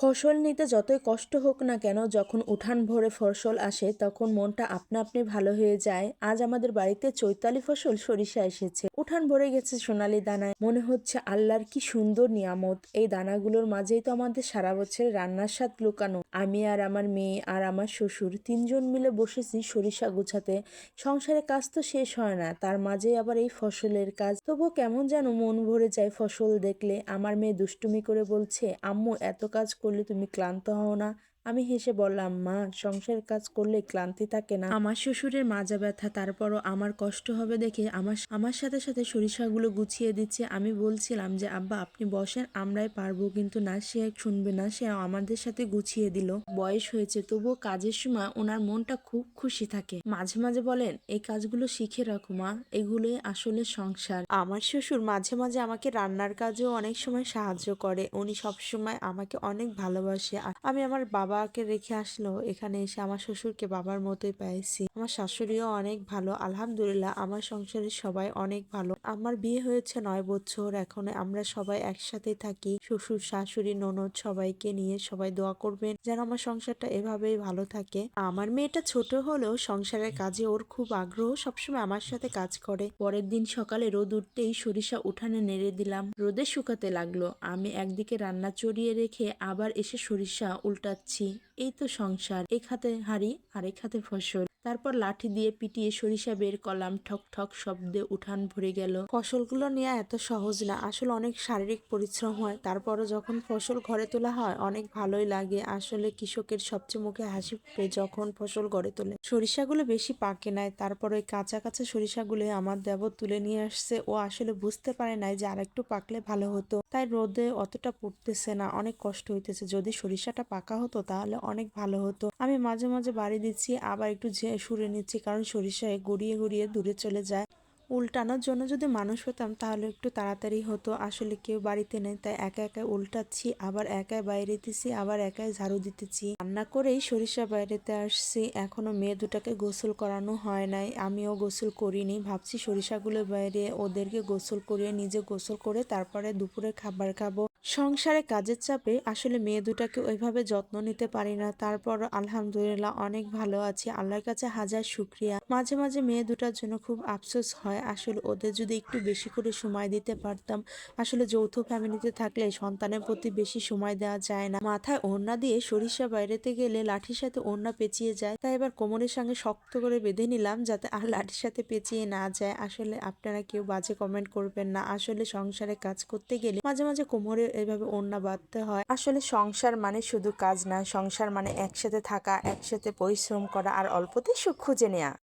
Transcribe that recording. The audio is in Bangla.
ফসল নিতে যতই কষ্ট হোক না কেন, যখন উঠান ভরে ফসল আসে তখন মনটা আপনা আপনি ভালো হয়ে যায়। আজ আমাদের বাড়িতে চৈতালি ফসল সরিষা এসেছে, উঠান ভরে গেছে সোনালী দানায়। মনে হচ্ছে আল্লাহর কি সুন্দর নিয়ামত। এই দানাগুলোর মাঝেই তো আমাদের সারা বছরের রান্নার স্বাদ লুকানো। আমি আর আমার মেয়ে আর আমার শ্বশুর তিনজন মিলে বসেছি সরিষা গুছাতে। সংসারের কাজ তো শেষ হয় না, তার মাঝে আবার এই ফসলের কাজ। তবুও কেমন যেন মন ভরে যায় ফসল দেখলে। আমার মেয়ে দুষ্টুমি করে বলছে, আম্মু এত কাজ করলে তুমি ক্লান্ত হও না? আমি হেসে বললাম, মা, সংসারের কাজ করলে ক্লান্তি থাকে না। আমার শ্বশুরের মাজা ব্যথা, তারপরও আমার কষ্ট হবে দেখে আমার আমার সাথে সাথে সরিষাগুলো গুছিয়ে দিচ্ছে। আমি বলছিলাম যে, আব্বা আপনি বসেন, আমরাই পারবো। কিন্তু না, সে শুনবে না, সে আমাদের সাথে গুছিয়ে দিল। বয়স হয়েছে, তবুও কাজের সময় ওনার মনটা খুব খুশি থাকে। মাঝে মাঝে বলেন, এই কাজগুলো শিখে রাখো মা, এগুলোই আসলে সংসার। আমার শ্বশুর মাঝে মাঝে আমাকে রান্নার কাজেও অনেক সময় সাহায্য করে। উনি সবসময় আমাকে অনেক ভালোবাসে। আর আমি আমার বাবাকে রেখে আসলেও এখানে এসে আমার শ্বশুরকে বাবার মতোই পাইছি। আমার শাশুড়িও অনেক ভালো, আলহামদুলিল্লাহ। আমার সংসারের সবাই অনেক ভালো। আমার বিয়ে হয়েছে 9 বছর, এখন আমরা সবাই একসাথে থাকি। শ্বশুর, শাশুড়ি, ননদ সবাইকে নিয়ে সবাই দোয়া করবেন যেন আমার সংসারটা এভাবেই ভালো থাকে। আমার মেয়েটা ছোট হলেও সংসারের কাজে ওর খুব আগ্রহ, সবসময় আমার সাথে কাজ করে। পরের দিন সকালে রোদ উঠতেই সরিষা উঠানে নেড়ে দিলাম, রোদে শুকাতে লাগলো। আমি একদিকে রান্না চড়িয়ে রেখে আবার এসে সরিষা উল্টাচ্ছি। এই তো সংসার, এক হাতে হাঁড়ি আর এক হাতে ফসল। তারপর লাঠি দিয়ে পিটিয়ে সরিষা বের করলাম, ঠক ঠক শব্দে উঠান ভরে গেল। ফসলগুলো নেওয়া এত সহজ না, আসলে অনেক শারীরিক পরিশ্রম হয়। তারপরও যখন ফসল ঘরে তোলা হয় অনেক ভালোই লাগে। আসলে কৃষকের সবচেয়ে মুখে হাসি ফুটে যখন ফসল ঘরে তোলে। সরিষাগুলো বেশি পাকে নাই, তারপর ওই কাঁচা কাঁচা সরিষাগুলো আমার দেবর তুলে নিয়ে আসছে। ও আসলে বুঝতে পারে নাই যে আরেকটু পাকলে ভালো হতো, তাই রোদে অতটা পুড়তেছে না, অনেক কষ্ট হইতেছে। যদি সরিষাটা পাকা হতো তাহলে অনেক ভালো হতো। আমি মাঝে মাঝে বাড়ি দিচ্ছি, আবার একটু সুরে নিচ্ছি, কারণ সরিষায় গড়িয়ে গড়িয়ে দূরে চলে যায়। উল্টানোর জন্য যদি মানুষ পেতাম তাহলে একটু তাড়াতাড়ি হতো। আসলে কেউ বাড়িতে নেই, তাই একা একা উল্টাচ্ছি, আবার একাই বাইরে দিতেছি, আবার একাই ঝাড়ু দিতেছি। রান্না করেই সরিষা বাইরেতে আসছি। এখনো মেয়ে দুটাকে গোসল করানো হয় নাই, আমিও গোসল করিনি। ভাবছি সরিষাগুলো বাইরে ওদেরকে গোসল করিয়ে নিজে গোসল করে তারপরে দুপুরে খাবার খাবো। সংসারে কাজের চাপে আসলে মেয়ে দুটাকে ওইভাবে যত্ন নিতে পারি না। তারপর আলহামদুলিল্লাহ অনেক ভালো আছি, আল্লাহর কাছে হাজার শুকরিয়া। মাঝে মাঝে মেয়ে দুটার জন্য খুব আফসোস হয়, আসলে ওদের যদি একটু বেশি করে সময় দিতে পারতাম। আসলে যৌথ ফ্যামিলিতে থাকলে সন্তানের প্রতি বেশি সময় দেওয়া যায় না। মাথায় ওড়না দিয়ে সরিষা বাইরেতে গেলে লাঠির সাথে ওড়না পেঁচিয়ে যায়, তাই এবার কোমরের সঙ্গে শক্ত করে বেঁধে নিলাম যাতে আর লাঠির সাথে পেঁচিয়ে না যায়। আসলে আপনারা কেউ বাজে কমেন্ট করবেন না, আসলে সংসারে কাজ করতে গেলে মাঝে মাঝে কোমরে এভাবে ওড়না বাঁধতে হয়। আসলে সংসার মানে শুধু কাজ না, সংসার মানে একসাথে থাকা, একসাথে পরিশ্রম করা আর অল্পতেই সুখ খুঁজে নেওয়া।